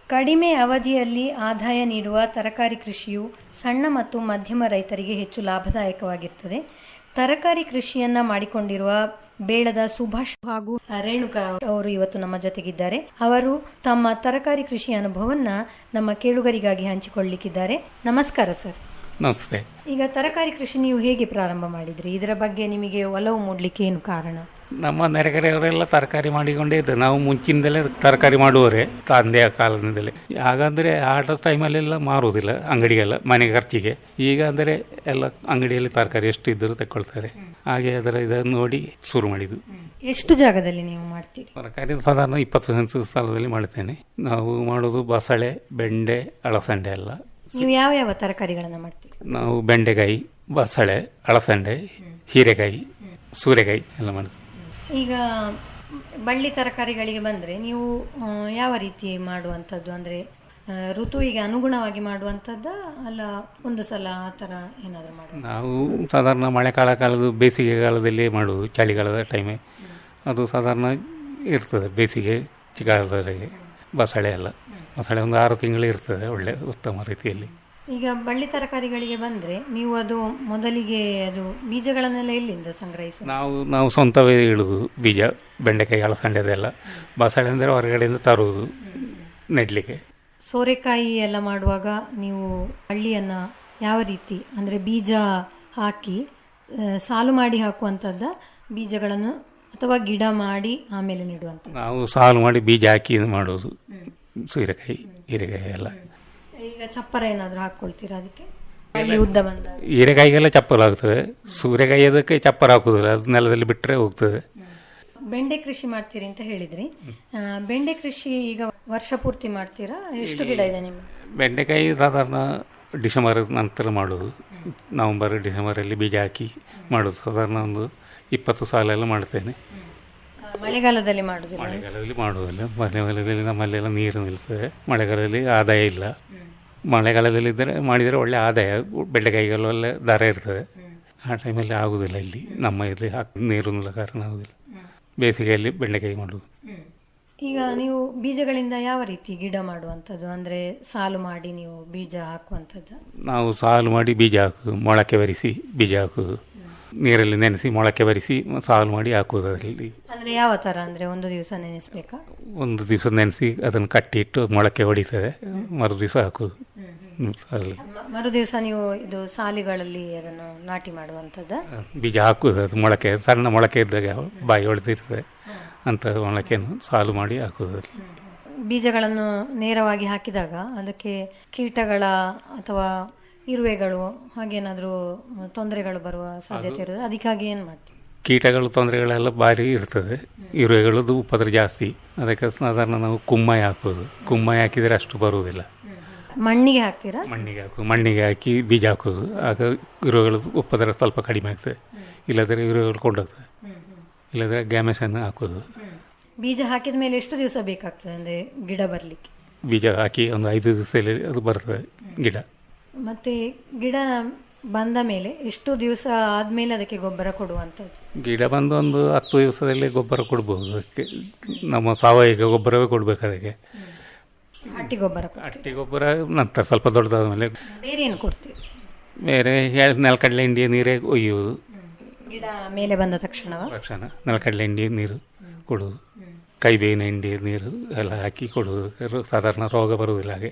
ಕಡಿಮೆ ಅವಧಿಯಲ್ಲಿ ಆದಾಯ ನೀಡುವ ತರಕಾರಿ ಕೃಷಿಯು ಸಣ್ಣ ಮತ್ತು ಮಧ್ಯಮ ರೈತರಿಗೆ ಹೆಚ್ಚು ಲಾಭದಾಯಕವಾಗಿರ್ತದೆ. ತರಕಾರಿ ಕೃಷಿಯನ್ನ ಮಾಡಿಕೊಂಡಿರುವ ಬೇಳದ ಸುಭಾಷ್ ಹಾಗೂ ರೇಣುಕಾ ಅವರು ಇವತ್ತು ನಮ್ಮ ಜೊತೆಗಿದ್ದಾರೆ. ಅವರು ತಮ್ಮ ತರಕಾರಿ ಕೃಷಿ ಅನುಭವವನ್ನ ನಮ್ಮ ಕೇಳುಗರಿಗಾಗಿ ಹಂಚಿಕೊಳ್ಳಲಿಕ್ಕಿದ್ದಾರೆ. ನಮಸ್ಕಾರ ಸರ್. ನಮಸ್ತೆ. ಈಗ ತರಕಾರಿ ಕೃಷಿ ನೀವು ಹೇಗೆ ಪ್ರಾರಂಭ ಮಾಡಿದ್ರಿ? ಇದರ ಬಗ್ಗೆ ನಿಮಗೆ ಒಲವು ಮೂಡಲಿಕ್ಕೆ ಏನು ಕಾರಣ? ನಮ್ಮ ನೆರೆಕರೆಯವರೆಲ್ಲ ತರಕಾರಿ ಮಾಡಿಕೊಂಡೇ ಇದ್ದರು. ನಾವು ಮುಂಚಿನದಲ್ಲೇ ತರಕಾರಿ ಮಾಡುವವರೇ, ತಂದೆಯ ಕಾಲದಿಂದಲೇ. ಹಾಗಂದರೆ ಆಟ ಟೈಮಲ್ಲೆಲ್ಲ ಮಾರುವುದಿಲ್ಲ ಅಂಗಡಿಗೆಲ್ಲ, ಮನೆ ಖರ್ಚಿಗೆ. ಈಗ ಅಂದರೆ ಎಲ್ಲ ಅಂಗಡಿಯಲ್ಲಿ ತರಕಾರಿ ಎಷ್ಟು ಇದ್ದರೂ ತಗೊಳ್ತಾರೆ. ಹಾಗೆ ಇದನ್ನು ನೋಡಿ ಶುರು ಮಾಡಿದ್ದು. ಎಷ್ಟು ಜಾಗದಲ್ಲಿ ನೀವು ಮಾಡ್ತೀರಿ ತರಕಾರಿ? ಸಾಧಾರಣ 20 ಸೆಂಟ್ಸ್ ಸ್ಥಳದಲ್ಲಿ ಮಾಡ್ತೇನೆ. ನಾವು ಮಾಡೋದು ಬಸಳೆ, ಬೆಂಡೆ, ಅಳಸಂಡೆ ಎಲ್ಲ. ನೀವು ಯಾವ ಯಾವ ತರಕಾರಿಗಳನ್ನ ಮಾಡ್ತೀರಿ? ನಾವು ಬೆಂಡೆಕಾಯಿ, ಬಸಳೆ, ಅಳಸಂಡೆ, ಹೀರೆಕಾಯಿ, ಸೂರೆಕಾಯಿ ಎಲ್ಲ ಮಾಡ್ತೀವಿ. ಈಗ ಬಳ್ಳಿ ತರಕಾರಿಗಳಿಗೆ ಬಂದರೆ ನೀವು ಯಾವ ರೀತಿ ಮಾಡುವಂಥದ್ದು? ಅಂದರೆ ಋತುವಿಗೆ ಅನುಗುಣವಾಗಿ ಮಾಡುವಂಥದ್ದು ಅಲ್ಲ ಒಂದು ಸಲ ಆ ಥರ ಏನಾದರೂ ಮಾಡೋದು? ನಾವು ಸಾಧಾರಣ ಮಳೆಕಾಲದ ಬೇಸಿಗೆ ಕಾಲದಲ್ಲಿ ಮಾಡುವುದು. ಚಳಿಗಾಲದ ಟೈಮೇ ಅದು ಸಾಧಾರಣ ಇರ್ತದೆ. ಬೇಸಿಗೆ ಚಳಿಗಾಲದವರೆಗೆ ಬಸಳೆ ಎಲ್ಲ. ಬಸಳೆ ಒಂದು 6 ತಿಂಗಳು ಇರ್ತದೆ ಒಳ್ಳೆ ಉತ್ತಮ ರೀತಿಯಲ್ಲಿ. ಈಗ ಬಳ್ಳಿ ತರಕಾರಿಗಳಿಗೆ ಬಂದರೆ ನೀವು ಅದು ಮೊದಲಿಗೆ ಅದು ಬೀಜಗಳನ್ನೆಲ್ಲ ಎಲ್ಲಿಂದ ಸಂಗ್ರಹಿಸೋದು? ನಾವು ಸ್ವಂತವೇ ಇಡುವುದು ಬೀಜ. ಬೆಂಡೆಕಾಯಿ, ಅಳಸಂಡೆ ಅದೆಲ್ಲ. ಬಸಳೆ ಅಂದರೆ ಹೊರಗಡೆಯಿಂದ ತರುವುದು ನೆಡಲಿಕ್ಕೆ. ಸೋರೆಕಾಯಿ ಎಲ್ಲ ಮಾಡುವಾಗ ನೀವು ಬಳ್ಳಿಯನ್ನು ಯಾವ ರೀತಿ, ಅಂದರೆ ಬೀಜ ಹಾಕಿ ಸಾಲು ಮಾಡಿ ಹಾಕುವಂಥದ್ದ, ಬೀಜಗಳನ್ನು ಅಥವಾ ಗಿಡ ಮಾಡಿ ಆಮೇಲೆ ನೆಡುವಂಥ? ನಾವು ಸಾಲು ಮಾಡಿ ಬೀಜ ಹಾಕಿ ಮಾಡುವುದು. ಸೂರೆಕಾಯಿ, ಹೀರೆಕಾಯಿ ಎಲ್ಲ. ಈಗ ಚಪ್ಪರ ಏನಾದರೂ ಹಾಕ್ಕೊಳ್ತೀರಾ ಅದಕ್ಕೆ? ಉದ್ದ ಬಂದ ಹೀರೆಕಾಯಿಗೆಲ್ಲ ಚಪ್ಪರ ಆಗ್ತದೆ. ಸೂರೆಕಾಯಿ ಅದಕ್ಕೆ ಚಪ್ಪರ ಹಾಕುದಿಲ್ಲ, ಅದು ನೆಲದಲ್ಲಿ ಬಿಟ್ಟರೆ ಹೋಗ್ತದೆ. ಬೆಂಡೆ ಕೃಷಿ ಮಾಡ್ತೀರಿ ಅಂತ ಹೇಳಿದ್ರಿ. ಬೆಂಡೆ ಕೃಷಿ ಈಗ ವರ್ಷ ಪೂರ್ತಿ ಮಾಡ್ತೀರಾ? ಎಷ್ಟು ಗಿಡ ಇದೆ ನಿಮ್ಮ? ಬೆಂಡೆಕಾಯಿ ಸಾಧಾರಣ ಡಿಸೆಂಬರ್ ನಂತರ ಮಾಡೋದು. ನವಂಬರ್ ಡಿಸೆಂಬರಲ್ಲಿ ಬೀಜ ಹಾಕಿ ಮಾಡೋದು. ಸಾಧಾರಣ ಒಂದು 20 ಸಾಲೆಲ್ಲ ಮಾಡ್ತೇನೆ. ಮಳೆಗಾಲದಲ್ಲಿ ಮಾಡುವುದಿಲ್ಲ? ಮಳೆಗಾಲದಲ್ಲಿ ಮಾಡುವುದಿಲ್ಲ. ಮಳೆಗಾಲದಲ್ಲಿ ನಮ್ಮಲ್ಲೆಲ್ಲ ನೀರು ನಿಲ್ತದೆ. ಮಳೆಗಾಲದಲ್ಲಿ ಆದಾಯ ಇಲ್ಲ. ಮಳೆಗಾಲದಲ್ಲಿ ಮಾಡಿದರೆ ಒಳ್ಳೆ ಆದಾಯ. ಬೆಂಡೆಕಾಯಿಗೆಲ್ಲ ಒಳ್ಳೆ ದರ ಇರ್ತದೆ. ಆ ಟೈಮಲ್ಲಿ ಆಗುವುದಿಲ್ಲ ಇಲ್ಲಿ. ನಮ್ಮ ಇಲ್ಲಿ ನೀರು ನಿಲ್ಲ ಕಾರಣ ಆಗುವುದಿಲ್ಲ. ಬೇಸಿಗೆಯಲ್ಲಿ ಬೆಂಡೆಕಾಯಿ ಮಾಡುವುದು. ಈಗ ನೀವು ಬೀಜಗಳಿಂದ ಯಾವ ರೀತಿ ಗಿಡ ಮಾಡುವಂಥದ್ದು? ಅಂದರೆ ಸಾಲು ಮಾಡಿ ನೀವು ಬೀಜ ಹಾಕುವಂಥದ್ದು? ನಾವು ಸಾಲು ಮಾಡಿ ಬೀಜ ಹಾಕುವುದು. ಮೊಳಕೆ ಬರಿಸಿ ಬೀಜ ಹಾಕುವುದು. ನೀರಲ್ಲಿ ನೆನೆಸಿ ಮೊಳಕೆ ಬರಿಸಿ ಸಾಲು ಮಾಡಿ ಹಾಕುವುದು. ಅದರಲ್ಲಿ ಅಂದರೆ ಯಾವ ಥರ? ಅಂದರೆ ಒಂದು ದಿವಸ ನೆನೆಸಬೇಕಾ? ಒಂದು ದಿವಸ ನೆನೆಸಿ ಅದನ್ನು ಕಟ್ಟಿಟ್ಟು ಮೊಳಕೆ ಹೊಡಿತದೆ. ಮರು ದಿವಸ ಹಾಕುವುದು. ಮರು ದಿವಸ ನೀವು ಇದು ಸಾಲಿಗಳಲ್ಲಿ ಅದನ್ನು ನಾಟಿ ಮಾಡುವಂಥದ್ದು? ಬೀಜ ಹಾಕುವುದು. ಅದು ಮೊಳಕೆ ಸಣ್ಣ ಮೊಳಕೆ ಇದ್ದಾಗ ಬಾಯಿ ಹೊಡೆದಿರ್ತದೆ ಅಂತ ಮೊಳಕೆಯನ್ನು ಸಾಲು ಮಾಡಿ ಹಾಕುವುದು. ಬೀಜಗಳನ್ನು ನೇರವಾಗಿ ಹಾಕಿದಾಗ ಅದಕ್ಕೆ ಕೀಟಗಳ ಅಥವಾ ಇರುವೆಗಳು ಹಾಗೇನಾದರೂ ತೊಂದರೆಗಳು ಬರುವ ಸಾಧ್ಯತೆ ಇರೋದು, ಅದಕ್ಕಾಗಿ ಏನು ಮಾಡ್ತೀವಿ? ಕೀಟಗಳು ತೊಂದರೆಗಳೆಲ್ಲ ಭಾರಿ ಇರ್ತದೆ. ಇರುವೆಗಳದ್ದು ಉಪದ್ರ ಜಾಸ್ತಿ. ಅದಕ್ಕೆ ಸಾಧಾರಣ ನಾವು ಕುಮ್ಮೈ ಹಾಕೋದು. ಕುಮ್ಮೈ ಹಾಕಿದರೆ ಅಷ್ಟು ಬರುವುದಿಲ್ಲ. ಮಣ್ಣಿಗೆ ಹಾಕ್ತೀರಾ? ಮಣ್ಣಿಗೆ ಹಾಕಿ ಬೀಜ ಹಾಕೋದು. ಆಗ ಇರುವೆಗಳು ಉಪದ್ರ ಸ್ವಲ್ಪ ಕಡಿಮೆ ಆಗ್ತದೆ. ಇಲ್ಲದ್ರೆ ಇರುವೆಗಳು ಕೊಂಡೋಗ್ತದೆ. ಇಲ್ಲದ್ರೆ ಗ್ಯಾಮೆಸನ್ನು ಹಾಕೋದು. ಬೀಜ ಹಾಕಿದ ಮೇಲೆ ಎಷ್ಟು ದಿವಸ ಬೇಕಾಗ್ತದೆ ಅಂದರೆ ಗಿಡ ಬರಲಿಕ್ಕೆ? ಬೀಜ ಹಾಕಿ ಒಂದು 5 ದಿವಸದಲ್ಲಿ ಅದು ಬರ್ತದೆ ಗಿಡ. ಮತ್ತು ಗಿಡ ಬಂದ ಮೇಲೆ ಎಷ್ಟು ದಿವಸ ಆದಮೇಲೆ ಅದಕ್ಕೆ ಗೊಬ್ಬರ ಕೊಡುವಂಥದ್ದು? ಗಿಡ ಬಂದು ಒಂದು 10 ದಿವಸದಲ್ಲಿ ಗೊಬ್ಬರ ಕೊಡ್ಬೋದು. ಅದಕ್ಕೆ ನಮ್ಮ ಸಾವಯವ ಗೊಬ್ಬರವೇ ಕೊಡಬೇಕು. ಅದಕ್ಕೆ ಹಟ್ಟಿ ಗೊಬ್ಬರ? ಹಟ್ಟಿ ಗೊಬ್ಬರ ನಂತರ ಸ್ವಲ್ಪ ದೊಡ್ಡದಾದ ಮೇಲೆ. ಬೇರೆ ಏನು ಕೊಡ್ತೀವಿ? ಬೇರೆ ನೆಲಕಡಲೆ ಹಿಂಡಿಯ ನೀರೇ ಒಯ್ಯುವುದು. ಗಿಡ ಮೇಲೆ ಬಂದ ತಕ್ಷಣ ನೆಲಕಡಲೆ ಹಿಂಡಿಯ ನೀರು ಕೊಡುವುದು. ಕೈಬೇವಿನ ಹಿಂಡಿಯ ನೀರು ಎಲ್ಲ ಹಾಕಿ ಕೊಡುವುದು. ಸಾಧಾರಣ ರೋಗ ಬರುವುದಿಲ್ಲ. ಹಾಗೆ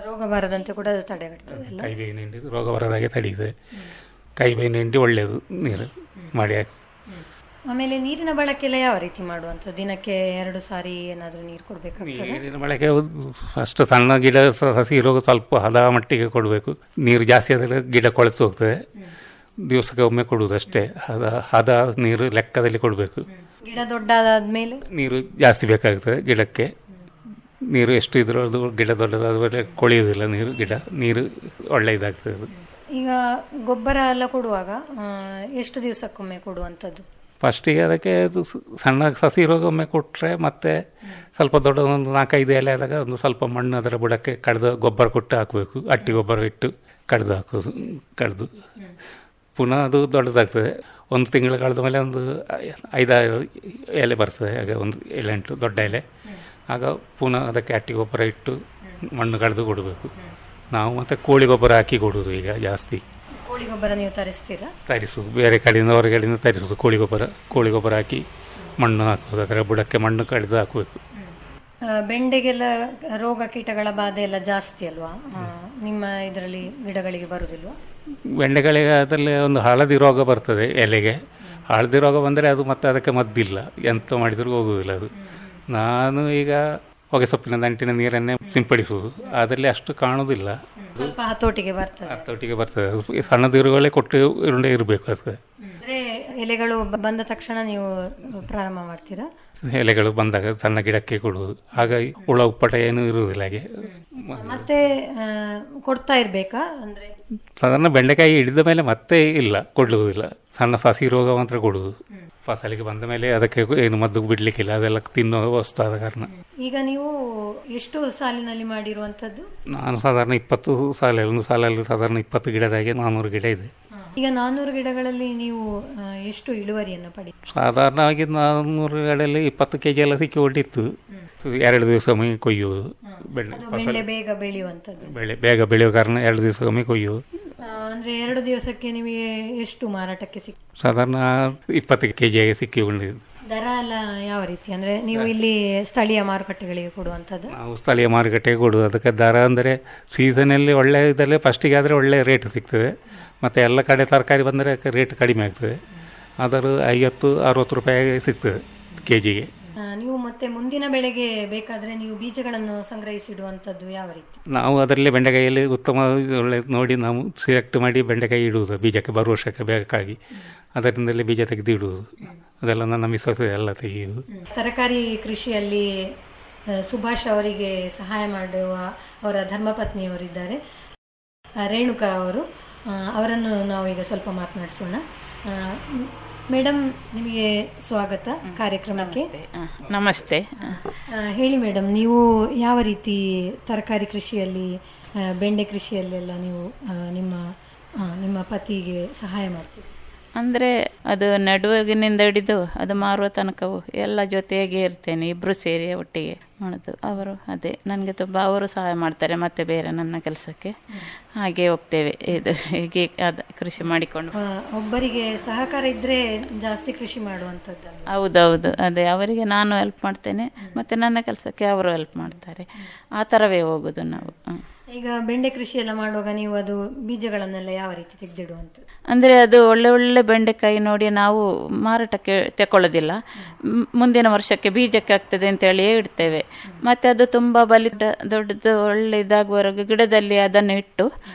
ರೋಗ ಬರದಂತೆ ಕೂಡ ಅದು ತಡೆಗಟ್ತದೆ. ಕೈಬೇವಿನ ಹಿಂಡಿ ರೋಗ ಬರದಾಗೆ ತಡೆಯುತ್ತದೆ. ಕೈಬೇವಿನ ಹಿಂಡಿ ಒಳ್ಳೆಯದು ನೀರು ಮಾಡಿ ಹಾಕಿ. ಆಮೇಲೆ ನೀರಿನ ಬಳಕೆ ಎಲ್ಲ ಯಾವ ರೀತಿ ಮಾಡುವಂಥದ್ದು? ದಿನಕ್ಕೆ 2 ಸಾರಿ ಏನಾದರೂ ನೀರು ಕೊಡಬೇಕಾಗ್ತದೆ? ನೀರಿನ ಬಳಕೆ ಅಷ್ಟು ಸಣ್ಣ ಗಿಡ ಸಸಿ ಇರುವಾಗ ಸ್ವಲ್ಪ ಹದ ಮಟ್ಟಿಗೆ ಕೊಡಬೇಕು. ನೀರು ಜಾಸ್ತಿ ಆದರೆ ಗಿಡ ಕೊಳೆತು ಹೋಗ್ತದೆ. ದಿವಸಕ್ಕೆ ಒಮ್ಮೆ ಕೊಡುವುದು ಅಷ್ಟೇ. ಹದ ನೀರು ಲೆಕ್ಕದಲ್ಲಿ ಕೊಡಬೇಕು. ಗಿಡ ದೊಡ್ಡದಾದ್ಮೇಲೆ ನೀರು ಜಾಸ್ತಿ ಬೇಕಾಗ್ತದೆ ಗಿಡಕ್ಕೆ. ನೀರು ಎಷ್ಟು ಇದ್ರೂ ಅದು ಗಿಡ ದೊಡ್ಡದಾದ ಕೊಳೆಯುವುದಿಲ್ಲ. ನೀರು ಒಳ್ಳೆ ಇದಾಗ್ತದೆ. ಅದು ಈಗ ಗೊಬ್ಬರ ಎಲ್ಲ ಕೊಡುವಾಗ ಎಷ್ಟು ದಿವಸಕ್ಕೊಮ್ಮೆ ಕೊಡುವಂಥದ್ದು? ಫಸ್ಟಿಗೆ ಅದಕ್ಕೆ ಅದು ಸಣ್ಣ ಸಸಿ ಇರುವಾಗ ಒಮ್ಮೆ ಕೊಟ್ಟರೆ, ಮತ್ತೆ ಸ್ವಲ್ಪ ದೊಡ್ಡ ಒಂದು 4-5 ಎಲೆ ಆದಾಗ ಒಂದು ಸ್ವಲ್ಪ ಮಣ್ಣು ಅದರ ಬುಡಕ್ಕೆ ಕಡ್ದು ಗೊಬ್ಬರ ಕೊಟ್ಟು ಹಾಕಬೇಕು. ಹಟ್ಟಿ ಗೊಬ್ಬರ ಇಟ್ಟು ಕಡ್ದು ಹಾಕೋದು. ಕಡ್ದು ಪುನಃ ಅದು ದೊಡ್ಡದಾಗ್ತದೆ. 1 ತಿಂಗಳು ಕಳೆದ ಮೇಲೆ ಒಂದು 5-6 ಎಲೆ ಬರ್ತದೆ. ಹಾಗೆ ಒಂದು 7-8 ದೊಡ್ಡ ಎಲೆ. ಆಗ ಪುನಃ ಅದಕ್ಕೆ ಹಟ್ಟಿ ಗೊಬ್ಬರ ಇಟ್ಟು ಮಣ್ಣು ಕಳೆದು ಕೊಡಬೇಕು. ನಾವು ಮತ್ತೆ ಕೋಳಿ ಗೊಬ್ಬರ ಹಾಕಿ ಕೊಡುವುದು ಈಗ ಜಾಸ್ತಿ. ಕೋಳಿ ಗೊಬ್ಬರ ನೀವು ತರಿಸ್ತೀರಾ? ತರಿಸುವುದು ಬೇರೆ ಕಡೆಯಿಂದ ಹೊರಗಡೆಯಿಂದ ತರಿಸುವುದು ಕೋಳಿ ಗೊಬ್ಬರ ಹಾಕಿ ಮಣ್ಣು ಹಾಕುವುದು, ಅದರ ಬುಡಕ್ಕೆ ಮಣ್ಣು ಕಳೆದು ಹಾಕಬೇಕು. ಬೆಂಡೆಗೆಲ್ಲ ರೋಗ ಕೀಟಗಳ ಬಾಧೆ ಎಲ್ಲ ಜಾಸ್ತಿ ಅಲ್ವಾ? ನಿಮ್ಮ ಇದರಲ್ಲಿ ಗಿಡಗಳಿಗೆ ಬರುವುದಿಲ್ವಾ? ಬೆಂಡೆಗಳಿಗೆ ಅದರಲ್ಲಿ ಒಂದು ಹಳದಿ ರೋಗ ಬರ್ತದೆ ಎಲೆಗೆ. ಹಳದಿ ರೋಗ ಬಂದರೆ ಅದು ಮತ್ತೆ ಅದಕ್ಕೆ ಮದ್ದಿಲ್ಲ, ಎಂತ ಮಾಡಿದರೂ ಹೋಗುವುದಿಲ್ಲ ಅದು. ನಾನು ಈಗ ಹೊಗೆ ಸೊಪ್ಪಿನ ದಂಟಿನ ನೀರನ್ನೇ ಸಿಂಪಡಿಸುವುದು, ಅದರಲ್ಲಿ ಅಷ್ಟು ಕಾಣುವುದಿಲ್ಲ. ಸ್ವಲ್ಪ ಹತೋಟಿಗೆ ಬರ್ತದೆ. ಸಣ್ಣದಿರುಗಳೇ ಕೊಟ್ಟು ಇರಬೇಕು. ಅದು ಅಂದ್ರೆ ಎಲೆಗಳು ಬಂದ ತಕ್ಷಣ ನೀವು ಪ್ರಾರಂಭ ಮಾಡ್ತೀರಾ? ಎಲೆಗಳು ಬಂದಾಗ ಸಣ್ಣ ಗಿಡಕ್ಕೆ ಕೊಡುವುದು, ಹಾಗಾಗಿ ಹುಳ ಉಪ್ಪಟ ಏನು ಇರುವುದಿಲ್ಲ. ಹಾಗೆ ಮತ್ತೆ ಕೊಡ್ತಾ ಇರ್ಬೇಕಾ? ಅಂದ್ರೆ ಸಾಧಾರಣ ಬೆಂಡೆಕಾಯಿ ಹಿಡಿದ ಮೇಲೆ ಮತ್ತೆ ಇಲ್ಲ, ಕೊಡುವುದಿಲ್ಲ. ಸಣ್ಣ ಸಸಿ ರೋಗ ಮಾತ್ರ ಕೊಡುವುದು. ಫಸಲಿಗೆ ಬಂದ ಮೇಲೆ ಅದಕ್ಕೆ ಏನು ಮದ್ದು ಬಿಡ್ಲಿಕ್ಕಿಲ್ಲ, ಅದೆಲ್ಲ ತಿನ್ನೋ ವಸ್ತು ಆದ ಕಾರಣ. ಈಗ ನೀವು ಎಷ್ಟು ಸಾಲಿನಲ್ಲಿ ಮಾಡಿರುವಂತದ್ದು? ನಾನು ಸಾಧಾರಣ 20 ಸಾಲ, ಒಂದು ಸಾಲಲ್ಲಿ ಸಾಧಾರಣ 20 ಗಿಡದಾಗೆ 400 ಗಿಡ ಇದೆ. ಈಗ 400 ಗಿಡಗಳಲ್ಲಿ ನೀವು ಎಷ್ಟು ಇಳುವರಿಯನ್ನು ಪಡಿ? ಸಾಧಾರಣವಾಗಿ 400 ಗಿಡದಲ್ಲಿ 20 kg ಎಲ್ಲ ಸಿಕ್ಕಿಕೊಂಡಿತ್ತು. 2 ದಿವಸಕ್ಕೊಮ್ಮೆ ಕೊಯ್ಯುವುದು. ಬೆಳೆ ಬೇಗ ಬೆಳೆಯುವಂಥದ್ದು. ಬೇಗ ಬೆಳೆಯುವ ಕಾರಣ 2 ದಿವಸಕ್ಕೊಮ್ಮೆ ಕೊಯ್ಯುವುದು. ಅಂದ್ರೆ 2 ದಿವಸಕ್ಕೆ ನಿಮಗೆ ಎಷ್ಟು ಮಾರಾಟಕ್ಕೆ ಸಿಕ್ಕ? ಸಾಧಾರಣ 20 kg ಸಿಕ್ಕಿಕೊಂಡಿದ್ದು. ದರ ಎಲ್ಲ ಯಾವ ರೀತಿ? ಅಂದ್ರೆ ನೀವು ಇಲ್ಲಿ ಸ್ಥಳೀಯ ಮಾರುಕಟ್ಟೆಗಳಿಗೆ ಕೊಡುವಂಥದ್ದು? ನಾವು ಸ್ಥಳೀಯ ಮಾರುಕಟ್ಟೆಗೆ ಕೊಡುವುದು. ಅದಕ್ಕೆ ದರ ಅಂದರೆ ಸೀಸನಲ್ಲಿ ಒಳ್ಳೆ ಇದರಲ್ಲಿ ಫಸ್ಟಿಗೆ ಆದರೆ ಒಳ್ಳೆ ರೇಟ್ ಸಿಗ್ತದೆ. ಮತ್ತು ಎಲ್ಲ ಕಡೆ ತರಕಾರಿ ಬಂದರೆ ರೇಟ್ ಕಡಿಮೆ ಆಗ್ತದೆ. ಆದರೂ 50-60 ರೂಪಾಯಿ ಸಿಗ್ತದೆ kgಗೆ. ನೀವು ಮತ್ತೆ ಮುಂದಿನ ಬೆಳೆಗೆ ಬೇಕಾದರೆ ನೀವು ಬೀಜಗಳನ್ನು ಸಂಗ್ರಹಿಸಿಡುವಂಥದ್ದು ಯಾವ ರೀತಿ? ನಾವು ಅದರಲ್ಲಿ ಬೆಂಡೆಕಾಯಿಯಲ್ಲಿ ಉತ್ತಮ ಒಳ್ಳೆ ನೋಡಿ ನಾವು ಸೆಲೆಕ್ಟ್ ಮಾಡಿ ಬೆಂಡೆಕಾಯಿ ಇಡುವುದು ಬೀಜಕ್ಕೆ ಬರುವ ವರ್ಷಕ್ಕೆ ಬೇಕಾಗಿ. ಅದರಿಂದಲೇ ಬೀಜ ತೆಗೆದು ಇಡುವುದು. ಅದೆಲ್ಲ ನನ್ನ ಮಿಸ್ಸಸ್ ಎಲ್ಲ ತೆಗೆಯುವುದು. ತರಕಾರಿ ಕೃಷಿಯಲ್ಲಿ ಸುಭಾಷ್ ಅವರಿಗೆ ಸಹಾಯ ಮಾಡುವ ಅವರ ಧರ್ಮಪತ್ನಿಯವರಿದ್ದಾರೆ, ರೇಣುಕಾ ಅವರು. ಅವರನ್ನು ನಾವು ಈಗ ಸ್ವಲ್ಪ ಮಾತನಾಡಿಸೋಣ. ಮೇಡಮ್, ನಿಮಗೆ ಸ್ವಾಗತ ಕಾರ್ಯಕ್ರಮಕ್ಕೆ. ನಮಸ್ತೆ. ಹೇಳಿ ಮೇಡಮ್, ನೀವು ಯಾವ ರೀತಿ ತರಕಾರಿ ಕೃಷಿಯಲ್ಲಿ, ಬೆಂಡೆ ಕೃಷಿಯಲ್ಲೆಲ್ಲ ನೀವು ನಿಮ್ಮ ಪತಿಗೆ ಸಹಾಯ ಮಾಡ್ತೀರಿ? ಅಂದರೆ ಅದು ನಡುವಾಗಿನಿಂದ ಹಿಡಿದು ಅದು ಮಾರುವ ತನಕವು ಎಲ್ಲ ಜೊತೆಗೆ ಇರ್ತೇನೆ, ಇಬ್ಬರು ಸೇರಿ ಒಟ್ಟಿಗೆ ಮಾಡೋದು. ಅವರು ಅದೇ ನನಗೆ ತುಂಬ ಅವರು ಸಹಾಯ ಮಾಡ್ತಾರೆ, ಮತ್ತು ಬೇರೆ ನನ್ನ ಕೆಲಸಕ್ಕೆ ಹಾಗೆ ಹೋಗ್ತೇವೆ. ಇದು ಹೀಗೆ ಅದು ಕೃಷಿ ಮಾಡಿಕೊಂಡು. ಒಬ್ಬರಿಗೆ ಸಹಕಾರ ಇದ್ದರೆ ಜಾಸ್ತಿ ಕೃಷಿ ಮಾಡುವಂಥದ್ದು. ಹೌದೌದು, ಅದೇ ಅವರಿಗೆ ನಾನು ಹೆಲ್ಪ್ ಮಾಡ್ತೇನೆ, ಮತ್ತು ನನ್ನ ಕೆಲಸಕ್ಕೆ ಅವರು ಹೆಲ್ಪ್ ಮಾಡ್ತಾರೆ. ಆ ಥರವೇ ಹೋಗೋದು ನಾವು. ಈಗ ಬೆಂಡೆ ಕೃಷಿ ಎಲ್ಲ ಮಾಡುವಾಗ ನೀವು ಅದು ಬೀಜಗಳನ್ನೆಲ್ಲ ಯಾವ ರೀತಿ ತೆಗೆದಿಡುವಂಥದ್ದು? ಅಂದರೆ ಅದು ಒಳ್ಳೆ ಒಳ್ಳೆ ಬೆಂಡೆಕಾಯಿ ನೋಡಿ ನಾವು ಮಾರಾಟಕ್ಕೆ ತಗೊಳ್ಳೋದಿಲ್ಲ, ಮುಂದಿನ ವರ್ಷಕ್ಕೆ ಬೀಜಕ್ಕೆ ಆಗ್ತದೆ ಅಂತೇಳಿ ಇಡ್ತೇವೆ. ಮತ್ತು ಅದು ತುಂಬ ದೊಡ್ಡದು ಒಳ್ಳೆ ಇದಾಗುವವರೆಗೆ ಗಿಡದಲ್ಲಿ ಅದನ್ನು ಇಟ್ಟು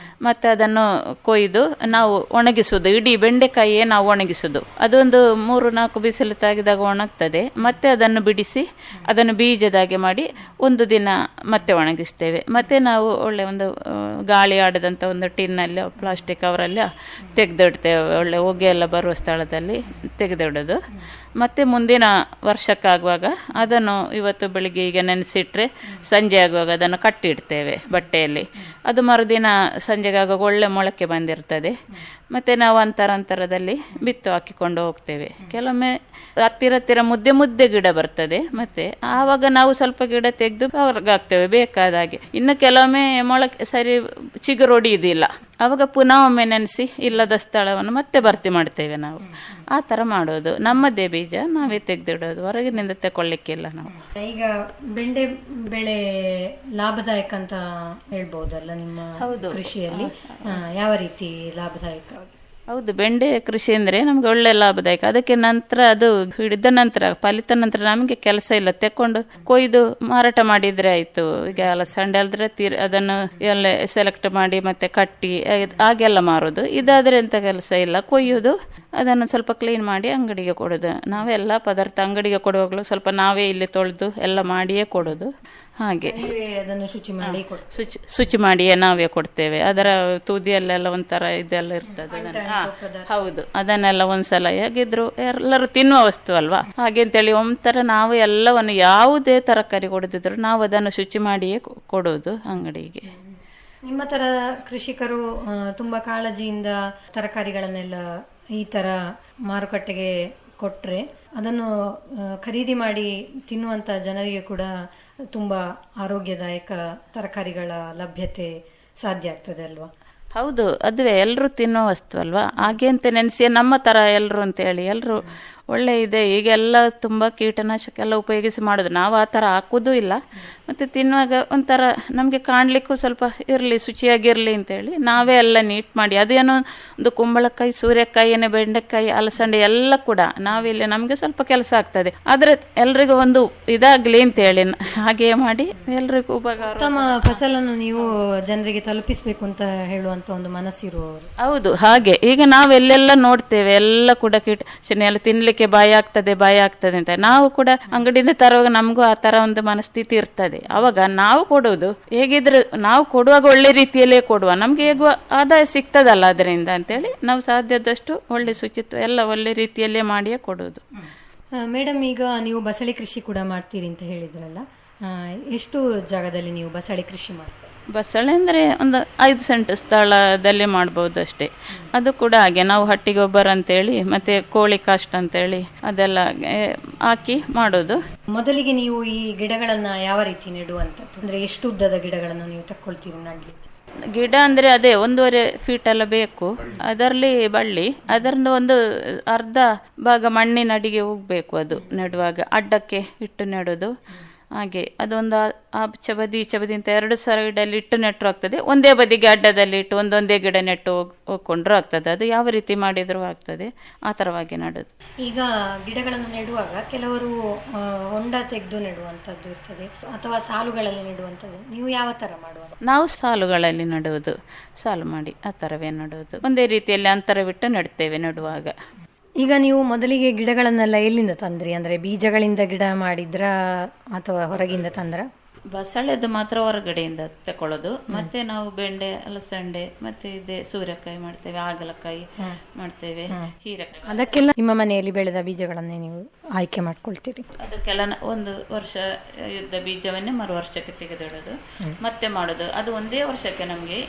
ಮತ್ತು ಅದನ್ನು ಕೊಯ್ದು ನಾವು ಒಣಗಿಸೋದು. ಇಡೀ ಬೆಂಡೆಕಾಯಿಯೇ ನಾವು ಒಣಗಿಸೋದು. ಅದೊಂದು 3-4 ಬಿಸಿಲು ತಾಗಿದಾಗ ಒಣಗ್ತದೆ. ಮತ್ತೆ ಅದನ್ನು ಬಿಡಿಸಿ ಅದನ್ನು ಬೀಜದಾಗೆ ಮಾಡಿ ಒಂದು ದಿನ ಮತ್ತೆ ಒಣಗಿಸ್ತೇವೆ. ಮತ್ತು ನಾವು ಒಳ್ಳೆ ಒಂದು ಗಾಳಿ ಆಡದಂಥ ಒಂದು ಟಿನ್ನಲ್ಲಿ ಪ್ಲಾಸ್ಟಿಕ್ ಕವರಲ್ಲಿ ತೆಗೆದಿಡ್ತೇವೆ. ಒಳ್ಳೆ ಹೊಗೆ ಎಲ್ಲ ಬರುವ ಸ್ಥಳದಲ್ಲಿ ತೆಗೆದಿಡೋದು. ಮತ್ತು ಮುಂದಿನ ವರ್ಷಕ್ಕಾಗುವಾಗ ಅದನ್ನು ಇವತ್ತು ಬೆಳಿಗ್ಗೆ ಈಗ ನೆನೆಸಿಟ್ರೆ ಸಂಜೆ ಆಗುವಾಗ ಅದನ್ನು ಕಟ್ಟಿಡ್ತೇವೆ ಬಟ್ಟೆಯಲ್ಲಿ. ಅದು ಮರುದಿನ ಸಂಜೆಗೆ ಆಗುವಾಗ ಒಳ್ಳೆ ಮೊಳಕೆ ಬಂದಿರ್ತದೆ. ಮತ್ತು ನಾವು ಅಂತರದಲ್ಲಿ ಬಿತ್ತು ಹಾಕಿಕೊಂಡು ಹೋಗ್ತೇವೆ. ಕೆಲವೊಮ್ಮೆ ಹತ್ತಿರ ಮುದ್ದೆ ಗಿಡ ಬರ್ತದೆ. ಮತ್ತು ಆವಾಗ ನಾವು ಸ್ವಲ್ಪ ಗಿಡ ತೆಗೆದು ಹೊರಗಾಗ್ತೇವೆ ಬೇಕಾದ ಹಾಗೆ. ಇನ್ನು ಕೆಲವೊಮ್ಮೆ ಮೊಳಕೆ ಸರಿ ಚಿಗುರು ಹೊಡೆಯುವುದಿಲ್ಲ, ಆವಾಗ ಪುನಃ ಒಮ್ಮೆ ನೆನೆಸಿ ಇಲ್ಲದ ಸ್ಥಳವನ್ನು ಮತ್ತೆ ಭರ್ತಿ ಮಾಡ್ತೇವೆ ನಾವು. ಆ ಥರ ಮಾಡೋದು. ನಮ್ಮದೇ ಬೀಜ ನಾವೇ ತೆಗೆದಿಡೋದು, ಹೊರಗಿನಿಂದ ತಗೊಳ್ಳಿಕ್ಕಿಲ್ಲ ನಾವು. ಈಗ ಬೆಂಡೆ ಬೆಳೆ ಲಾಭದಾಯಕ ಅಂತ ಹೇಳ್ಬಹುದಲ್ಲ ನಿಮ್ಮ ಕೃಷಿಯಲ್ಲಿ? ಯಾವ ರೀತಿ ಲಾಭದಾಯಕ? ಹೌದು, ಬೆಂಡೆ ಕೃಷಿ ಅಂದರೆ ನಮ್ಗೆ ಒಳ್ಳೆ ಲಾಭದಾಯಕ. ಅದಕ್ಕೆ ನಂತರ ಅದು ಹಿಡಿದ ನಂತರ ಫಲಿತ ನಂತರ ನಮಗೆ ಕೆಲಸ ಇಲ್ಲ, ತೆಕ್ಕೊಂಡು ಕೊಯ್ದು ಮಾರಾಟ ಮಾಡಿದ್ರೆ ಆಯ್ತು. ಈಗ ಅಲಸಂಡೆ ಅಲ್ದ್ರೆ ಅದನ್ನು ಎಲ್ಲ ಸೆಲೆಕ್ಟ್ ಮಾಡಿ ಮತ್ತೆ ಕಟ್ಟಿ ಹಾಗೆಲ್ಲ ಮಾರೋದು. ಇದಾದ್ರೆ ಎಂತ ಕೆಲಸ ಇಲ್ಲ, ಕೊಯ್ಯೋದು, ಅದನ್ನು ಸ್ವಲ್ಪ ಕ್ಲೀನ್ ಮಾಡಿ ಅಂಗಡಿಗೆ ಕೊಡೋದು. ನಾವೆಲ್ಲ ಪದಾರ್ಥ ಅಂಗಡಿಗೆ ಕೊಡುವಾಗಲೂ ಸ್ವಲ್ಪ ನಾವೇ ಇಲ್ಲಿ ತೊಳೆದು ಎಲ್ಲ ಮಾಡಿಯೇ ಕೊಡೋದು. ಹಾಗೆ ಅದನ್ನು ಶುಚಿ ಮಾಡಿಯೇ ನಾವೇ ಕೊಡ್ತೇವೆ. ಅದರ ತುದಿಯಲ್ಲೆಲ್ಲ ಒಂಥರ ಇದೆಲ್ಲ ಇರ್ತದೆ. ಹೌದು, ಅದನ್ನೆಲ್ಲ ಒಂದ್ಸಲ ಹೇಗಿದ್ರು ಎಲ್ಲರೂ ತಿನ್ನುವ ವಸ್ತು ಅಲ್ವಾ, ಹಾಗೆ ಅಂತೇಳಿ ಒಂಥರ ನಾವು ಎಲ್ಲವನ್ನು ಯಾವುದೇ ತರಕಾರಿ ಕೊಡದಿದ್ರು ನಾವು ಅದನ್ನು ಶುಚಿ ಮಾಡಿಯೇ ಕೊಡೋದು ಅಂಗಡಿಗೆ. ನಿಮ್ಮ ತರ ಕೃಷಿಕರು ತುಂಬಾ ಕಾಳಜಿಯಿಂದ ತರಕಾರಿಗಳನ್ನೆಲ್ಲ ಈ ತರ ಮಾರುಕಟ್ಟೆಗೆ ಕೊಟ್ಟರೆ ಅದನ್ನು ಖರೀದಿ ಮಾಡಿ ತಿನ್ನುವಂಥ ಜನರಿಗೆ ಕೂಡ ತುಂಬ ಆರೋಗ್ಯದಾಯಕ ತರಕಾರಿಗಳ ಲಭ್ಯತೆ ಸಾಧ್ಯ ಆಗ್ತದೆ ಅಲ್ವಾ? ಹೌದು, ಅದುವೇ ಎಲ್ಲರೂ ತಿನ್ನೋ ವಸ್ತು ಅಲ್ವಾ. ಹಾಗೆ ಅಂತ ನೆನೆಸಿ ನಮ್ಮ ಥರ ಎಲ್ಲರೂ ಅಂತೇಳಿ ಎಲ್ಲರೂ ಒಳ್ಳೆ ಇದೆ. ಈಗೆಲ್ಲ ತುಂಬ ಕೀಟನಾಶಕ ಎಲ್ಲ ಉಪಯೋಗಿಸಿ ಮಾಡೋದು, ನಾವು ಆ ಥರ ಹಾಕೋದು ಇಲ್ಲ. ಮತ್ತು ತಿನ್ನುವಾಗ ಒಂಥರ ನಮಗೆ ಕಾಣಲಿಕ್ಕೂ ಸ್ವಲ್ಪ ಇರಲಿ, ಶುಚಿಯಾಗಿರಲಿ ಅಂತೇಳಿ ನಾವೇ ಎಲ್ಲ ನೀಟ್ ಮಾಡಿ, ಅದೇನೋ ಒಂದು ಕುಂಬಳಕಾಯಿ, ಸೂರ್ಯಕಾಯಿ, ಬೆಂಡೆಕಾಯಿ, ಅಲಸಂಡೆ ಎಲ್ಲ ಕೂಡ ನಾವಿಲ್ಲಿ ನಮಗೆ ಸ್ವಲ್ಪ ಕೆಲಸ ಆಗ್ತದೆ. ಆದರೆ ಎಲ್ರಿಗೂ ಒಂದು ಇದಾಗಲಿ ಅಂತೇಳಿ ಹಾಗೆ ಮಾಡಿ ಎಲ್ರಿಗೂ ಉಪಕಾರ. ಉತ್ತಮ ಫಸಲನ್ನು ನೀವು ಜನರಿಗೆ ತಲುಪಿಸಬೇಕು ಅಂತ ಹೇಳುವಂತ ಒಂದು ಮನಸ್ಸಿರುವವರು. ಹೌದು, ಹಾಗೆ ಈಗ ನಾವು ಎಲ್ಲೆಲ್ಲ ನೋಡ್ತೇವೆ, ಎಲ್ಲ ಕೂಡ ಕೀಟನಾಶಿನಿ ಎಲ್ಲ ತಿನ್ಲಿಕ್ಕೆ ಭಯ ಆಗ್ತದೆ ಅಂತ. ನಾವು ಕೂಡ ಅಂಗಡಿಯಿಂದ ತರುವಾಗ ನಮಗೂ ಆ ತರ ಒಂದು ಮನಸ್ಥಿತಿ ಇರ್ತದೆ. ಅವಾಗ ನಾವು ಕೊಡುವುದು ಹೇಗಿದ್ರೆ ನಾವು ಕೊಡುವಾಗ ಒಳ್ಳೆ ರೀತಿಯಲ್ಲೇ ಕೊಡುವ, ನಮ್ಗೆ ಹೇಗೂ ಆದಾಯ ಸಿಗ್ತದಲ್ಲ ಅದರಿಂದ ಅಂತೇಳಿ ನಾವು ಸಾಧ್ಯದಷ್ಟು ಒಳ್ಳೆ ಶುಚಿತ್ವ ಎಲ್ಲ ಒಳ್ಳೆ ರೀತಿಯಲ್ಲೇ ಮಾಡಿಯೇ ಕೊಡುವುದು. ಮೇಡಮ್, ಈಗ ನೀವು ಬಸಳೆ ಕೃಷಿ ಕೂಡ ಮಾಡ್ತೀರಿ ಅಂತ ಹೇಳಿದ್ರಲ್ಲ, ಎಷ್ಟು ಜಾಗದಲ್ಲಿ ನೀವು ಬಸಳೆ ಕೃಷಿ ಮಾಡ್ತೀರಿ? ಬಸಳೆ ಅಂದರೆ ಒಂದು 5 ಸೆಂಟ್ ಸ್ಥಳದಲ್ಲಿ ಮಾಡ್ಬೋದು ಅಷ್ಟೇ. ಅದು ಕೂಡ ಹಾಗೆ ನಾವು ಹಟ್ಟಿ ಗೊಬ್ಬರ ಅಂತೇಳಿ ಮತ್ತೆ ಕೋಳಿ ಕಾಷ್ಟ ಅಂತೇಳಿ ಅದೆಲ್ಲ ಹಾಕಿ ಮಾಡೋದು. ಮೊದಲಿಗೆ ನೀವು ಈ ಗಿಡಗಳನ್ನ ಯಾವ ರೀತಿ ನೆಡುವಂಥದ್ದು, ಅಂದ್ರೆ ಎಷ್ಟು ಉದ್ದದ ಗಿಡಗಳನ್ನು ನೀವು ತಕ್ಕೊಳ್ತೀರಿ ನಡ್ಲಿಕ್ಕೆ? ಗಿಡ ಅಂದರೆ ಅದೇ 1.5 ಫೀಟ್ ಎಲ್ಲ ಬೇಕು. ಅದರಲ್ಲಿ ಬಳ್ಳಿ, ಅದರಿಂದ ಒಂದು ಅರ್ಧ ಭಾಗ ಮಣ್ಣಿನ ಅಡಿಗೆ ಹೋಗ್ಬೇಕು. ಅದು ನೆಡುವಾಗ ಅಡ್ಡಕ್ಕೆ ಇಟ್ಟು ನೆಡೋದು. ಹಾಗೆ ಅದೊಂದು ಆಚೆ ಬದಿ ಈಚೆ ಬದಿ ಅಂತ 2 ಸೈಡಲ್ಲಿ ಇಟ್ಟು ನೆಟ್ಟರು ಆಗ್ತದೆ. ಒಂದೇ ಬದಿಗೆ ಅಡ್ಡದಲ್ಲಿ ಇಟ್ಟು ಒಂದೊಂದೇ ಗಿಡ ನೆಟ್ಟು ಹೋಗ್ಕೊಂಡ್ರು ಆಗ್ತದೆ. ಅದು ಯಾವ ರೀತಿ ಮಾಡಿದ್ರು ಆಗ್ತದೆ, ಆ ಥರವಾಗಿ ನೆಡೋದು. ಈಗ ಗಿಡಗಳನ್ನು ನೆಡುವಾಗ ಕೆಲವರು ಹೊಂಡ ತೆಗೆದು ನೆಡುವಂಥದ್ದು ಇರ್ತದೆ, ಅಥವಾ ಸಾಲುಗಳಲ್ಲಿ ನೆಡುವಂಥದ್ದು. ನೀವು ಯಾವ ಥರ ಮಾಡುವ? ನಾವು ಸಾಲುಗಳಲ್ಲಿ ನೆಡುವುದು, ಸಾಲು ಮಾಡಿ ಆ ಥರವೇ ನೆಡುವುದು. ಒಂದೇ ರೀತಿಯಲ್ಲಿ ಅಂತರ ಬಿಟ್ಟು ನೆಡ್ತೇವೆ ನೆಡುವಾಗ. ಈಗ ನೀವು ಮೊದಲಿಗೆ ಗಿಡಗಳನ್ನೆಲ್ಲ ಎಲ್ಲಿಂದ ತಂದ್ರಿ? ಅಂದ್ರೆ ಬೀಜಗಳಿಂದ ಗಿಡ ಮಾಡಿದ್ರ ಅಥವಾ ಹೊರಗಿಂದ ತಂದ್ರ? ಬಸಳೆದು ಮಾತ್ರ ಹೊರಗಡೆಯಿಂದ ತಕೊಳ್ಳೋದು. ಮತ್ತೆ ನಾವು ಬೆಂಡೆ, ಅಲಸಂಡೆ, ಮತ್ತೆ ಇದೆ ಸೂರ್ಯಕಾಯಿ ಮಾಡ್ತೇವೆ, ಹಾಗಲಕಾಯಿ ಮಾಡ್ತೇವೆ, ಹೀರೆಕಾಯಿ. ಅದಕ್ಕೆಲ್ಲ ನಿಮ್ಮ ಮನೆಯಲ್ಲಿ ಬೆಳೆದ ಬೀಜಗಳನ್ನೇ ನೀವು ಆಯ್ಕೆ ಮಾಡ್ಕೊಳ್ತೀರಿ? ಅದಕ್ಕೆಲ್ಲ 1 ವರ್ಷ ಇದ್ದ ಬೀಜವನ್ನೇ ಮರು ವರ್ಷಕ್ಕೆ ತೆಗೆದಿಡೋದು, ಮತ್ತೆ ಮಾಡೋದು. ಅದು ಒಂದೇ ವರ್ಷಕ್ಕೆ, ನಮಗೆ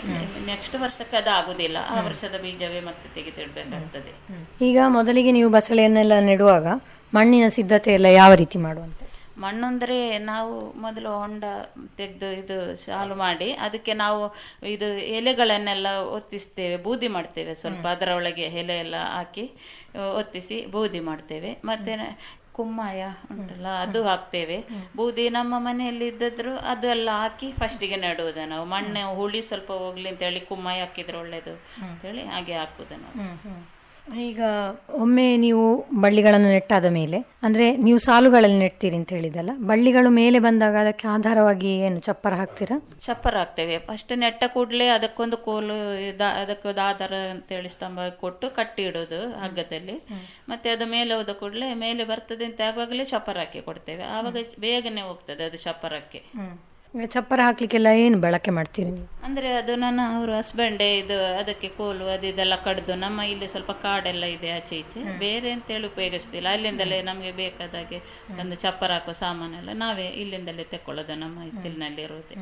ನೆಕ್ಸ್ಟ್ ವರ್ಷಕ್ಕೆ ಅದು ಆಗುದಿಲ್ಲ. ಆ ವರ್ಷದ ಬೀಜವೇ ಮತ್ತೆ ತೆಗೆದಿಡ್ಬೇಕಾಗ್ತದೆ. ಈಗ ಮೊದಲಿಗೆ ನೀವು ಬಸಳೆಯನ್ನೆಲ್ಲ ನೆಡುವಾಗ ಮಣ್ಣಿನ ಸಿದ್ಧತೆ ಎಲ್ಲ ಯಾವ ರೀತಿ ಮಾಡುವಂತ? ಮಣ್ಣು ಅಂದರೆ ನಾವು ಮೊದಲು ಹೊಂಡ ತೆಗೆದು ಇದು ಸಾಲು ಮಾಡಿ ಅದಕ್ಕೆ ನಾವು ಇದು ಎಲೆಗಳನ್ನೆಲ್ಲ ಒತ್ತಿಸ್ತೇವೆ, ಬೂದಿ ಮಾಡ್ತೇವೆ. ಸ್ವಲ್ಪ ಅದರ ಒಳಗೆ ಎಲೆ ಎಲ್ಲ ಹಾಕಿ ಒತ್ತಿಸಿ ಬೂದಿ ಮಾಡ್ತೇವೆ. ಮತ್ತೆ ಕುಮ್ಮಾಯ ಉಂಟಲ್ಲ ಅದು ಹಾಕ್ತೇವೆ. ಬೂದಿ ನಮ್ಮ ಮನೆಯಲ್ಲಿ ಇದ್ದಿದ್ರು ಅದು ಎಲ್ಲ ಹಾಕಿ ಫಸ್ಟಿಗೆ ನೆಡುವುದು ನಾವು. ಮಣ್ಣು ಹುಳಿ ಸ್ವಲ್ಪ ಹೋಗ್ಲಿ ಅಂತೇಳಿ ಕುಮ್ಮಾಯ ಹಾಕಿದ್ರೆ ಒಳ್ಳೇದು ಅಂತೇಳಿ ಹಾಗೆ ಹಾಕುದು ನಾವು. ಈಗ ಒಮ್ಮೆ ನೀವು ಬಳ್ಳಿಗಳನ್ನು ನೆಟ್ಟಾದ ಮೇಲೆ, ಅಂದ್ರೆ ನೀವು ಸಾಲುಗಳಲ್ಲಿ ನೆಡ್ತೀರಿ ಅಂತ ಹೇಳಿದಲ್ಲ, ಬಳ್ಳಿಗಳು ಮೇಲೆ ಬಂದಾಗ ಅದಕ್ಕೆ ಆಧಾರವಾಗಿ ಏನು ಚಪ್ಪರ ಹಾಕ್ತೀರಾ? ಚಪ್ಪರ ಹಾಕ್ತೇವೆ. ಫಸ್ಟ್ ನೆಟ್ಟ ಕೂಡಲೇ ಅದಕ್ಕೊಂದು ಕೋಲು, ಅದಕ್ಕೊಂದು ಆಧಾರ ಅಂತೇಳಿ ಸ್ತಂಭ ಕೊಟ್ಟು ಕಟ್ಟಿ ಇಡೋದು ಹಗ್ಗದಲ್ಲಿ. ಮತ್ತೆ ಅದು ಮೇಲೆ ಹೋದ ಕೂಡಲೇ ಮೇಲೆ ಬರ್ತದೆ ಅಂತ ಆಗುವಾಗಲೇ ಚಪ್ಪರ ಹಾಕಿ ಕೊಡ್ತೇವೆ. ಆವಾಗ ಬೇಗನೆ ಹೋಗ್ತದೆ ಅದು ಚಪ್ಪರಕ್ಕೆ. ಚಪ್ಪರ ಹಾಕ್ಲಿಕ್ಕೆಲ್ಲ ಏನು ಬಳಕೆ ಮಾಡ್ತೀರಿ ನೀವು? ಅಂದ್ರೆ ಅದು ಅವ್ರ ಹಸ್ಬೆಂಡೇ ಇದು ಅದಕ್ಕೆ ಕೋಲು ಅದೆಲ್ಲ ಕಡ್ದು, ನಮ್ಮ ಇಲ್ಲಿ ಸ್ವಲ್ಪ ಕಾಡೆಲ್ಲ ಇದೆ ಆಚೆ ಈಚೆ, ಬೇರೆ ಅಂತೇಳಿ ಉಪಯೋಗಿಸ್ತಿಲ್ಲ. ಅಲ್ಲಿಂದಲೇ ನಮಗೆ ಬೇಕಾದಾಗೆ ಒಂದು ಚಪ್ಪರ ಹಾಕೋ ಸಾಮಾನೆಲ್ಲ ನಾವೇ ಇಲ್ಲಿಂದಲೇ ತೆಕ್ಕೊಳ್ಳೋದು, ನಮ್ಮ ಹಿತ್ತಲಿನಲ್ಲಿ ಇರೋದೇ.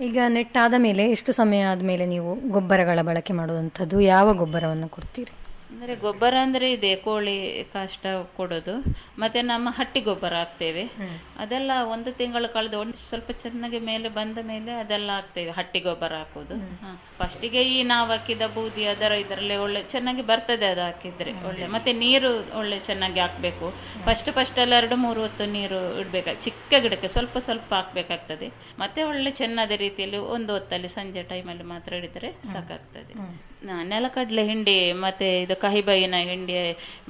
ಈಗ ನೆಟ್ಟಾದ ಮೇಲೆ ಎಷ್ಟು ಸಮಯ ಆದ್ಮೇಲೆ ನೀವು ಗೊಬ್ಬರಗಳ ಬಳಕೆ ಮಾಡುವಂಥದ್ದು? ಯಾವ ಗೊಬ್ಬರವನ್ನು ಕೊಡ್ತೀರಿ? ಅಂದರೆ ಗೊಬ್ಬರ ಅಂದರೆ ಇದೆ ಕೋಳಿ ಕಾಷ್ಟ ಕೊಡೋದು, ಮತ್ತೆ ನಮ್ಮ ಹಟ್ಟಿ ಗೊಬ್ಬರ ಹಾಕ್ತೇವೆ. ಅದೆಲ್ಲ 1 ತಿಂಗಳು ಕಳೆದು ಸ್ವಲ್ಪ ಚೆನ್ನಾಗಿ ಮೇಲೆ ಬಂದ ಮೇಲೆ ಅದೆಲ್ಲ ಹಾಕ್ತೇವೆ, ಹಟ್ಟಿ ಗೊಬ್ಬರ ಹಾಕೋದು. ಫಸ್ಟಿಗೆ ಈ ನಾವು ಹಾಕಿದ ಬೂದಿ ಇದರಲ್ಲೇ ಒಳ್ಳೆ ಚೆನ್ನಾಗಿ ಬರ್ತದೆ ಅದು ಹಾಕಿದ್ರೆ ಒಳ್ಳೆ. ಮತ್ತೆ ನೀರು ಒಳ್ಳೆ ಚೆನ್ನಾಗಿ ಹಾಕ್ಬೇಕು. ಫಸ್ಟ್ ಎಲ್ಲ 2-3 ಹೊತ್ತು ನೀರು ಇಡ್ಬೇಕು. ಚಿಕ್ಕ ಗಿಡಕ್ಕೆ ಸ್ವಲ್ಪ ಸ್ವಲ್ಪ ಹಾಕ್ಬೇಕಾಗ್ತದೆ. ಮತ್ತೆ ಒಳ್ಳೆ ಚೆನ್ನಾದ ರೀತಿಯಲ್ಲಿ 1 ಹೊತ್ತಲ್ಲಿ ಸಂಜೆ ಟೈಮಲ್ಲಿ ಮಾತ್ರ ಹಿಡಿದ್ರೆ ಸಾಕಾಗ್ತದೆ. ನೆಲಕಡಲೆ ಹಿಂಡಿ ಮತ್ತೆ ಇದು ಕಹಿಬೈನ ಹಿಂಡಿ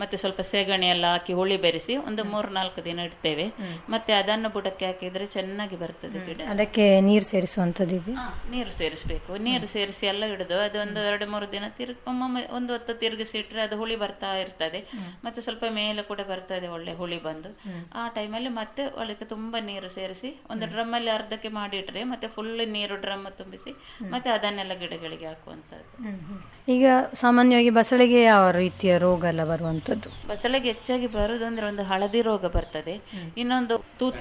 ಮತ್ತೆ ಸ್ವಲ್ಪ ಸೆಗಣಿ ಎಲ್ಲ ಹಾಕಿ ಹುಳಿ ಬೆರೆಸಿ ಒಂದು 3-4 ದಿನ ಇಡ್ತೇವೆ. ಮತ್ತೆ ಅದನ್ನು ಬುಡಕ್ಕೆ ಹಾಕಿದ್ರೆ ಚೆನ್ನಾಗಿ ಬರ್ತದೆ ಗಿಡ. ಅದಕ್ಕೆ ನೀರು ಸೇರಿಸುವಂತದ್ದು? ನೀರು ಸೇರಿಸಬೇಕು. ನೀರು ಸೇರಿಸಿ ಎಲ್ಲ ಇಡುದು. ಅದೊಂದು 2-3 ದಿನ ಒಮ್ಮೊಮ್ಮೆ 1 ಹೊತ್ತು ತಿರುಗಿಸಿ ಇಟ್ರೆ ಅದು ಹುಳಿ ಬರ್ತಾ ಇರ್ತದೆ. ಮತ್ತೆ ಸ್ವಲ್ಪ ಮೇಲೆ ಕೂಡ ಬರ್ತದೆ ಒಳ್ಳೆ ಹುಳಿ ಬಂದು. ಆ ಟೈಮಲ್ಲಿ ಮತ್ತೆ ಒಳಗೆ ತುಂಬಾ ನೀರು ಸೇರಿಸಿ ಒಂದು ಡ್ರಮ್ಮಲ್ಲಿ ಅರ್ಧಕ್ಕೆ ಮಾಡಿಟ್ರೆ ಮತ್ತೆ ಫುಲ್ ನೀರು ಡ್ರಮ್ ತುಂಬಿಸಿ ಮತ್ತೆ ಅದನ್ನೆಲ್ಲ ಗಿಡಗಳಿಗೆ ಹಾಕುವಂತದ್ದು. ಈಗ ಸಾಮಾನ್ಯವಾಗಿ ಬಸಳೆಗೆ ಯಾವ ರೀತಿಯ ರೋಗ ಎಲ್ಲ ಬರುವಂಥದ್ದು? ಬಸಳೆಗೆ ಹೆಚ್ಚಾಗಿ ಬರುವುದಂದ್ರೆ ಒಂದು ಹಳದಿ ರೋಗ ಬರ್ತದೆ, ಇನ್ನೊಂದು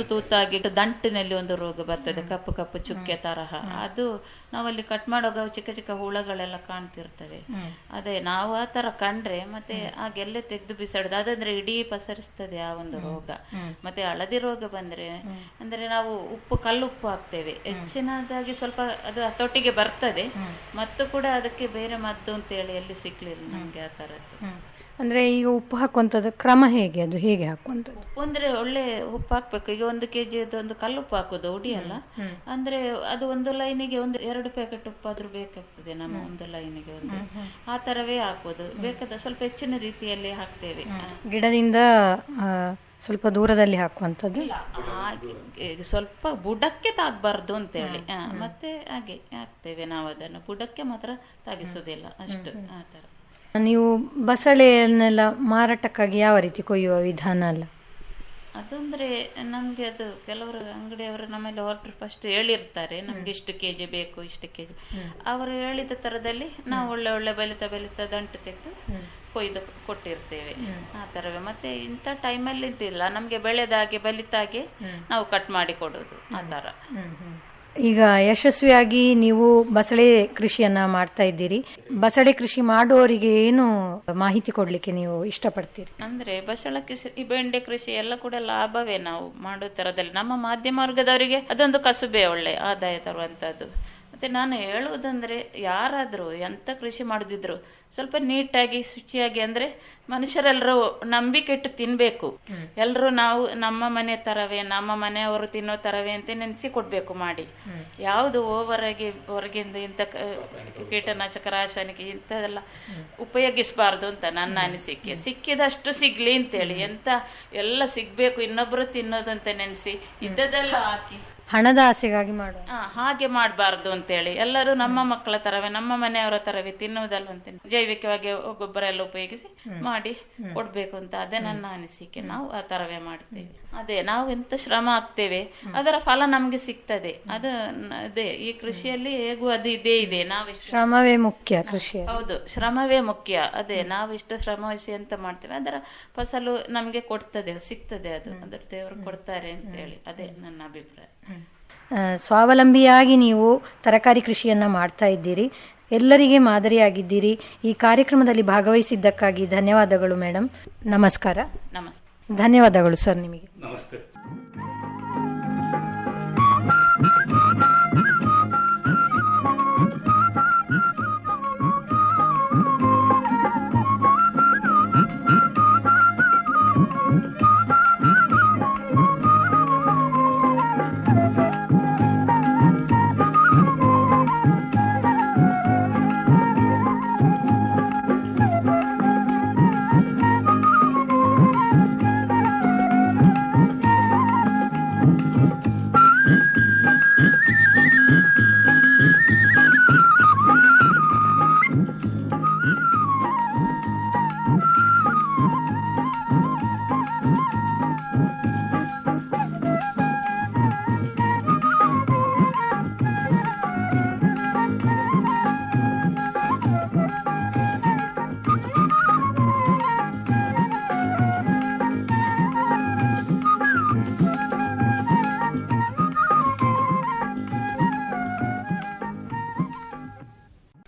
ತೂತಾಗಿ ದಂಟಿನಲ್ಲಿ ಒಂದು ರೋಗ ಬರ್ತದೆ, ಕಪ್ಪು ಕಪ್ಪು ಚುಕ್ಕೆ ತರಹ. ಅದು ನಾವಲ್ಲಿ ಕಟ್ ಮಾಡುವಾಗ ಚಿಕ್ಕ ಚಿಕ್ಕ ಹುಳಗಳೆಲ್ಲ ಕಾಣ್ತಿರ್ತವೆ. ಅದೇ ನಾವು ಆ ತರ ಕಂಡ್ರೆ ಮತ್ತೆ ಆ ಗೆಲ್ಲೆ ತೆಗೆದು ಬಿಸಾಡುದು, ಅದಂದ್ರೆ ಇಡೀ ಪಸರಿಸ್ತದೆ ಆ ಒಂದು ರೋಗ. ಮತ್ತೆ ಹಳದಿ ರೋಗ ಬಂದ್ರೆ ಅಂದ್ರೆ ನಾವು ಕಲ್ಲುಪ್ಪು ಹಾಕ್ತೇವೆ, ಹೆಚ್ಚಿನದಾಗಿ ಸ್ವಲ್ಪ ಅದು ಹತೋಟಿಗೆ ಬರ್ತದೆ. ಮತ್ತು ಕೂಡ ಅದಕ್ಕೆ ಬೇರೆ ಮದ್ದು ಅಂತೇಳಿ ಎಲ್ಲಿ ಸಿಕ್ಲಿಲ್ಲ ನಮ್ಗೆ ಆ ತರದ್ದು. ಅಂದ್ರೆ ಈಗ ಉಪ್ಪು ಹಾಕುವಂಥದ್ದು ಕ್ರಮ ಹೇಗೆ, ಅದು ಹೇಗೆ ಹಾಕುವಂಥದ್ದು? ಉಪ್ಪು ಅಂದ್ರೆ ಒಳ್ಳೆ ಉಪ್ಪು ಹಾಕ್ಬೇಕು. ಈಗ 1 kg ಒಂದು ಕಲ್ಲುಪ್ಪು ಹಾಕೋದು ಉಡಿಯಲ್ಲ, ಅಂದ್ರೆ ಅದು ಒಂದು ಲೈನಿಗೆ 1-2 ಪ್ಯಾಕೆಟ್ ಉಪ್ಪಾದ್ರೂ ಬೇಕಾಗ್ತದೆ ನಮ್ಮ ಒಂದು ಲೈನಿಗೆ ಒಂದು. ಆ ತರವೇ ಹಾಕೋದು. ಬೇಕಾದ ಸ್ವಲ್ಪ ಹೆಚ್ಚಿನ ರೀತಿಯಲ್ಲಿ ಹಾಕ್ತೇವೆ. ಗಿಡದಿಂದ ಸ್ವಲ್ಪ ದೂರದಲ್ಲಿ ಹಾಕುವಂಥದ್ದು, ಸ್ವಲ್ಪ ಬುಡಕ್ಕೆ ತಾಗಬಾರ್ದು ಅಂತೇಳಿ ಮತ್ತೆ ಹಾಗೆ ಹಾಕ್ತೇವೆ ನಾವು. ಅದನ್ನು ಬುಡಕ್ಕೆ ಮಾತ್ರ ತಾಗಿಸುವುದಿಲ್ಲ ಅಷ್ಟು. ಆ ತರ. ನೀವು ಬಸಳೆಯನ್ನೆಲ್ಲ ಮಾರಾಟಕ್ಕಾಗಿ ಯಾವ ರೀತಿ ಕೊಯ್ಯುವ ವಿಧಾನ ಅಲ್ಲ? ಅದಂದ್ರೆ ನಮ್ಗೆ ಅದು ಕೆಲವರು ಅಂಗಡಿಯವರು ನಮ್ಮಲ್ಲಿ ಆರ್ಡರ್ ಫಸ್ಟ್ ಹೇಳಿರ್ತಾರೆ, ನಮ್ಗೆ ಇಷ್ಟು ಕೆಜಿ ಬೇಕು, ಇಷ್ಟು ಕೆಜಿ. ಅವರು ಹೇಳಿದ ತರದಲ್ಲಿ ನಾವು ಒಳ್ಳೆ ಬಲಿತ ದಂಟು ತೆಗೆದು ಕೊಯ್ದು ಕೊಟ್ಟಿರ್ತೇವೆ. ಆ ತರವೇ. ಮತ್ತೆ ಇಂಥ ಟೈಮಲ್ಲಿ ಇದ್ದಿಲ್ಲ, ನಮ್ಗೆ ಬೆಳೆದಾಗೆ ಬಲಿತಾಗೆ ನಾವು ಕಟ್ ಮಾಡಿ ಕೊಡೋದು ಆ ತರ. ಈಗ ಯಶಸ್ವಿಯಾಗಿ ನೀವು ಬಸಳೆ ಕೃಷಿಯನ್ನ ಮಾಡ್ತಾ ಇದ್ದೀರಿ. ಬಸಳೆ ಕೃಷಿ ಮಾಡುವವರಿಗೆ ಏನು ಮಾಹಿತಿ ಕೊಡ್ಲಿಕ್ಕೆ ನೀವು ಇಷ್ಟಪಡ್ತೀರಿ? ಅಂದ್ರೆ ಬಸಳೆ ಕೃಷಿ, ಈ ಬೆಂಡೆ ಕೃಷಿ ಎಲ್ಲ ಕೂಡ ಲಾಭವೇ ನಾವು ಮಾಡೋ ತರದಲ್ಲಿ. ನಮ್ಮ ಮಾಧ್ಯಮ ವರ್ಗದವರಿಗೆ ಅದೊಂದು ಕಸುಬೆ, ಒಳ್ಳೆ ಆದಾಯ ತರುವಂತದ್ದು. ಮತ್ತೆ ನಾನು ಹೇಳುವುದಂದ್ರೆ ಯಾರಾದ್ರೂ ಎಂತ ಕೃಷಿ ಮಾಡುದಿದ್ರು ಸ್ವಲ್ಪ ನೀಟಾಗಿ ಶುಚಿಯಾಗಿ, ಅಂದ್ರೆ ಮನುಷ್ಯರೆಲ್ಲರೂ ನಂಬಿಕೆ ಇಟ್ಟು ತಿನ್ಬೇಕು. ಎಲ್ರು ನಾವು ನಮ್ಮ ಮನೆ ತರವೇ, ನಮ್ಮ ಮನೆಯವರು ತಿನ್ನೋ ತರವೇ ಅಂತ ನೆನೆಸಿ ಕೊಡ್ಬೇಕು ಮಾಡಿ. ಯಾವುದು ಹೊರಗಿಂದ ಇಂಥ ಕೀಟನಾಶಕ, ರಾಸಾಯನಿಕ ಇಂಥದೆಲ್ಲ ಉಪಯೋಗಿಸಬಾರ್ದು ಅಂತ ನನ್ನ ಅನಿಸಿಕೆ. ಸಿಕ್ಕಿದಷ್ಟು ಸಿಗ್ಲಿ ಅಂತೇಳಿ, ಎಂತ ಎಲ್ಲ ಸಿಗ್ಬೇಕು ಇನ್ನೊಬ್ರು ತಿನ್ನೋದು ಅಂತ ನೆನೆಸಿ ಇದ್ದದೆಲ್ಲ ಹಾಕಿ ಹಣದ ಆಸೆಗಾಗಿ ಮಾಡುವ ಹಾಗೆ ಮಾಡಬಾರ್ದು ಅಂತೇಳಿ, ಎಲ್ಲರೂ ನಮ್ಮ ಮಕ್ಕಳ ತರವೇ, ನಮ್ಮ ಮನೆಯವರ ತರವೇ ತಿನ್ನುವುದಲ್ಲ ಅಂತ ಜೈವಿಕವಾಗಿ ಗೊಬ್ಬರ ಎಲ್ಲ ಉಪಯೋಗಿಸಿ ಮಾಡಿ ಕೊಡ್ಬೇಕು ಅಂತ. ಅದೇ ನನ್ನ ಅನಿಸಿಕೆ. ನಾವು ಆ ತರವೇ ಮಾಡ್ತೇವೆ. ಅದೇ ನಾವು ಎಂತ ಶ್ರಮ ಹಾಕ್ತೇವೆ ಅದರ ಫಲ ನಮ್ಗೆ ಸಿಗ್ತದೆ. ಅದು ಅದೇ ಈ ಕೃಷಿಯಲ್ಲಿ ಹೇಗೂ ಅದು ಇದೇ ಇದೆ. ನಾವಿಷ್ಟು ಶ್ರಮವೇ ಮುಖ್ಯ ಕೃಷಿ. ಹೌದು, ಶ್ರಮವೇ ಮುಖ್ಯ. ಅದೇ ನಾವಿಷ್ಟು ಶ್ರಮ ವಹಿಸಿ ಎಂತ ಮಾಡ್ತೇವೆ ಅದರ ಫಸಲು ನಮ್ಗೆ ಕೊಡ್ತದೆ, ಸಿಗ್ತದೆ. ಅದು ಅದ್ರ ದೇವರು ಕೊಡ್ತಾರೆ ಅಂತ ಹೇಳಿ ಅದೇ ನನ್ನ ಅಭಿಪ್ರಾಯ. ಸ್ವಾವಲಂಬಿಯಾಗಿ ನೀವು ತರಕಾರಿ ಕೃಷಿಯನ್ನ ಮಾಡ್ತಾ ಇದ್ದೀರಿ, ಎಲ್ಲರಿಗೆ ಮಾದರಿಯಾಗಿದ್ದೀರಿ. ಈ ಕಾರ್ಯಕ್ರಮದಲ್ಲಿ ಭಾಗವಹಿಸಿದ್ದಕ್ಕಾಗಿ ಧನ್ಯವಾದಗಳು ಮೇಡಮ್. ನಮಸ್ಕಾರ. ನಮಸ್ತೆ. ಧನ್ಯವಾದಗಳು ಸರ್ ನಿಮಗೆ. ನಮಸ್ತೆ.